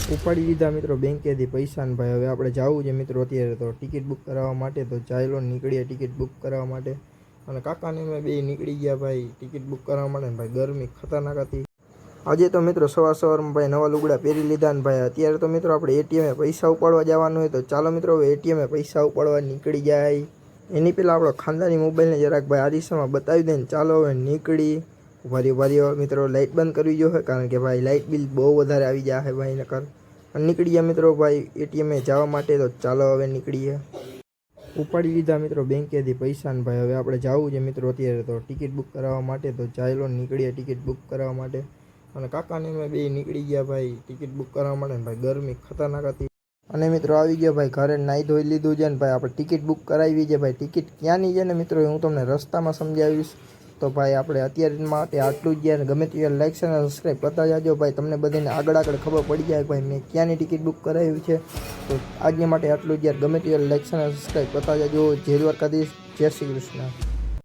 ઉપાડી લીધા મિત્રો બેંકેથી પૈસા ને ભાઈ હવે આપણે જવું છે મિત્રો અત્યારે તો ટિકિટ બુક કરાવવા માટે તો ચાલો નીકળીએ ટિકિટ બુક કરાવવા માટે અને કાકાને મેં બે નીકળી ગયા ભાઈ ટિકિટ બુક કરાવવા માટે ભાઈ ગરમી ખતરનાક હતી આજે તો મિત્રો સવારમાં ભાઈ નવા લુગડા પહેરી લીધા ને ભાઈ અત્યારે તો મિત્રો આપણે એટીએમે પૈસા ઉપાડવા જવાનું હોય તો ચાલો મિત્રો હવે એટીએમે પૈસા ઉપાડવા નીકળી જાય એની પહેલાં આપણો ખાનદાની મોબાઈલને જરાક ભાઈ આરીસામાં બતાવી દઈને ચાલો હવે નીકળી ભારી મિત્રો લાઇટ બંધ કરવી જોઈએ કારણ કે ભાઈ લાઇટ બિલ બહુ વધારે આવી જાય છે ભાઈ નકર નીકળી ગયા મિત્રો ભાઈ એટીએમે જવા માટે તો ચાલો હવે નીકળીએ ઉપાડી લીધા મિત્રો બેંકેથી પૈસા ને ભાઈ હવે આપણે જવું છે મિત્રો અત્યારે તો ટિકિટ બુક કરાવવા માટે તો ચાલો નીકળીએ ટિકિટ બુક કરાવવા માટે અને કાકાને મેં બે નીકળી ગયા ભાઈ ટિકિટ બુક કરાવવા માટે ભાઈ ગરમી ખતરનાક હતી અને મિત્રો આવી ગયો ભાઈ ઘરે નાહી ધોઈ લીધું છે ને ભાઈ આપણે ટિકિટ બુક કરાવી છે ભાઈ ટિકિટ ક્યાંની છે ને મિત્રો હું તમને રસ્તામાં સમજાવીશ તો ભાઈ આપણે અત્યારે માટે આટલું જ જાય ગમે તે લાઈક અને સબસ્ક્રાઈબ કરતા જાજો ભાઈ તમને બધાને આગળ ખબર પડી જાય ભાઈ મેં ક્યાંની ટિકિટ બુક કરાવી છે તો આજને માટે આટલું જ યાર ગમે તે લાઈક અને સબસ્ક્રાઈબ કરતા જાજો જય દ્વારકાધીશ જય શ્રી કૃષ્ણ।